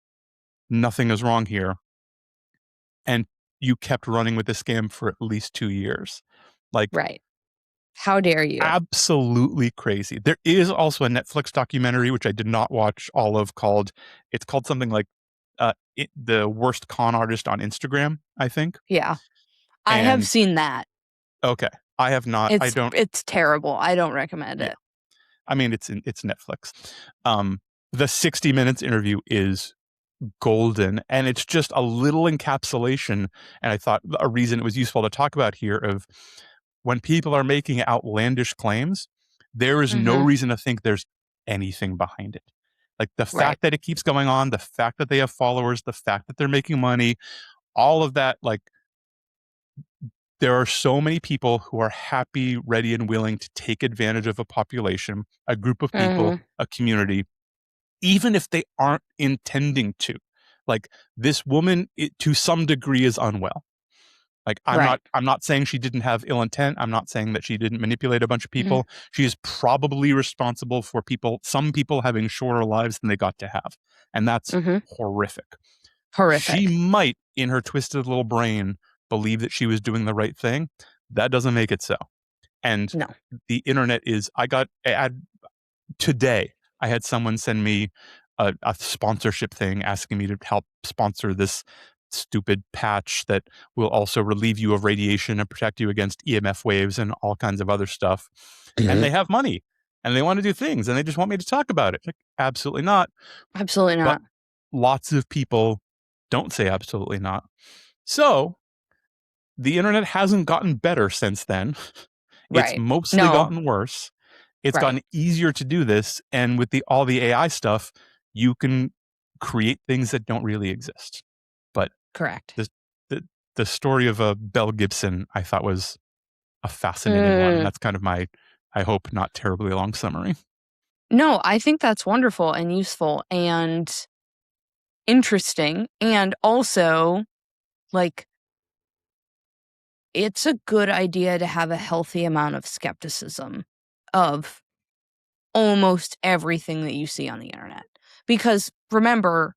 Nothing is wrong here. And you kept running with the scam for at least 2 years. Like, right. How dare you? Absolutely crazy. There is also a Netflix documentary, which I did not watch all of, it's called something like The Worst Con Artist on Instagram, I think. Yeah. I have seen that. Okay. I have not. It's terrible. I don't recommend it. I mean, it's Netflix. The 60 Minutes interview is golden, and it's just a little encapsulation. And I thought a reason it was useful to talk about here of when people are making outlandish claims, there is no reason to think there's anything behind it. Like the fact that it keeps going on, the fact that they have followers, the fact that they're making money, all of that, like, there are so many people who are happy, ready, and willing to take advantage of a population, a group of people, a community, even if they aren't intending to. Like, this woman, to some degree, is unwell. Like, I'm not saying she didn't have ill intent. I'm not saying that she didn't manipulate a bunch of people. She is probably responsible for some people having shorter lives than they got to have. And that's horrific. She might, in her twisted little brain, believe that she was doing the right thing. That doesn't make it so. And the internet is, today, I had someone send me a sponsorship thing asking me to help sponsor this stupid patch that will also relieve you of radiation and protect you against EMF waves and all kinds of other stuff. And they have money and they want to do things and they just want me to talk about it. Like, absolutely not. Absolutely not. But lots of people don't say absolutely not. So the internet hasn't gotten better since then. It's mostly gotten worse. It's gotten easier to do this. And with all the AI stuff, you can create things that don't really exist. But the story of Belle Gibson, I thought, was a fascinating one. And that's kind of my, I hope, not terribly long summary. No, I think that's wonderful and useful and interesting. And also, like, it's a good idea to have a healthy amount of skepticism of almost everything that you see on the internet. Because remember,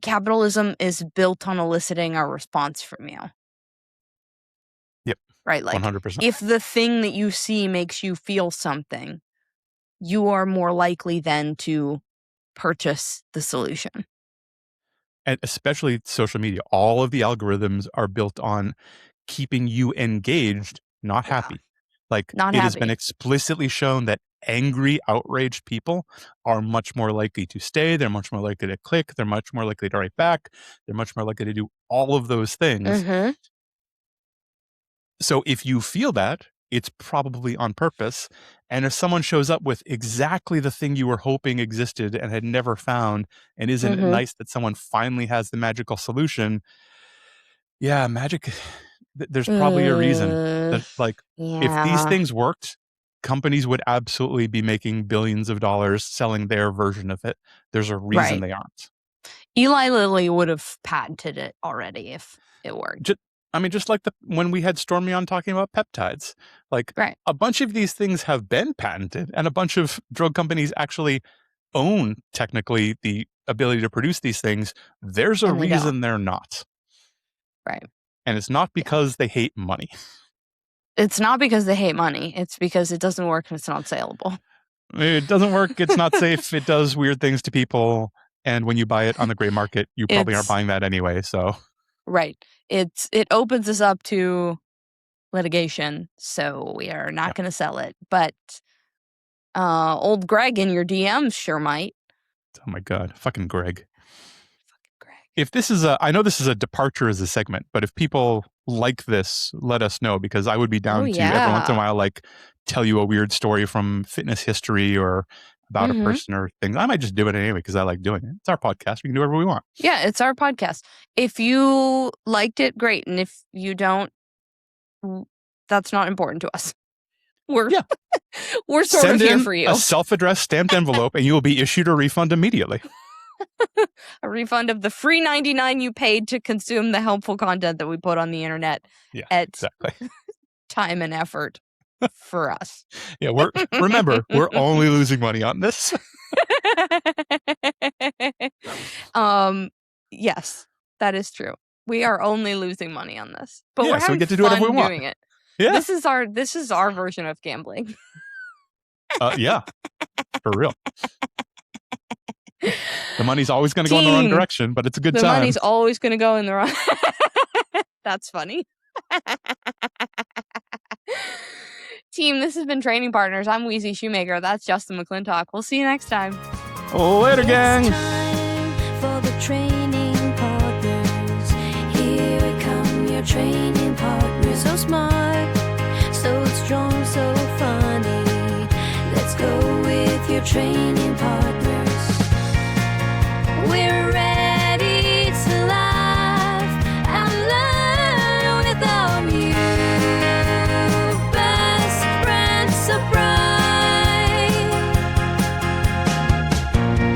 capitalism is built on eliciting a response from you. Yep. Right? Like, 100%. if the thing that you see makes you feel something, you are more likely then to purchase the solution. And especially social media, all of the algorithms are built on keeping you engaged not Yeah. happy. Like, Not it has been happy. explicitly shown that angry, outraged people are much more likely to stay. They're much more likely to click. They're much more likely to write back. They're much more likely to do all of those things. Mm-hmm. So if you feel that, it's probably on purpose. And if someone shows up with exactly the thing you were hoping existed and had never found, and isn't it Mm-hmm. nice that someone finally has the magical solution? Yeah, magic. There's probably a reason that, like, if these Yeah. things worked, companies would absolutely be making billions of dollars selling their version of it. There's a reason Right. they aren't. Eli Lilly would have patented it already if it worked. Just like when we had Stormy on talking about peptides, like, Right. a bunch of these things have been patented, and a bunch of drug companies actually own technically the ability to produce these things. There's a And they don't. reason they're not. Right. And it's not because they hate money. It's not because they hate money. It's because it doesn't work and it's not saleable. It doesn't work. It's not safe. It does weird things to people. And when you buy it on the gray market, you probably aren't buying that anyway. So right. It opens us up to litigation, so we are not going to sell it. But old Greg in your DMs sure might. Oh my God, fucking Greg. Fucking Greg. If this is I know this is a departure as a segment, but if people like this, let us know, because I would be down to every once in a while, like, tell you a weird story from fitness history or about a person or things. I might just do it anyway because I like doing it. It's our podcast. We can do whatever we want. Yeah, it's our podcast. If you liked it, great. And if you don't, that's not important to us. We're sort of here for you. A self-addressed stamped envelope and you will be issued a refund immediately. A refund of the free $99 you paid to consume the helpful content that we put on the internet at exactly. time and effort for us. Yeah, remember, we're only losing money on this. Yes, that is true. We are only losing money on this. But we're having so we get to do whatever we want. Doing it. Yeah. This is our version of gambling. Yeah. For real. The money's always going to go in the wrong direction, but it's a good time. The money's always going to go in the wrong. That's funny. Team, this has been Training Partners. I'm Wheezy Shoemaker. That's Justin McClintock. We'll see you next time. Later, gang. It's time for the training partners. Here come your training partners. So smart, so strong, so funny. Let's go with your training partners. We're ready to laugh and learn without you. Best friends so bright.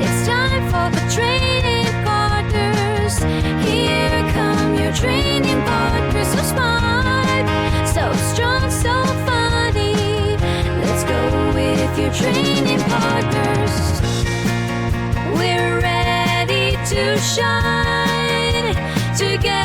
It's time for the training partners. Here come your training partners. So smart, so strong, so funny. Let's go with your training partners. We're ready to shine together.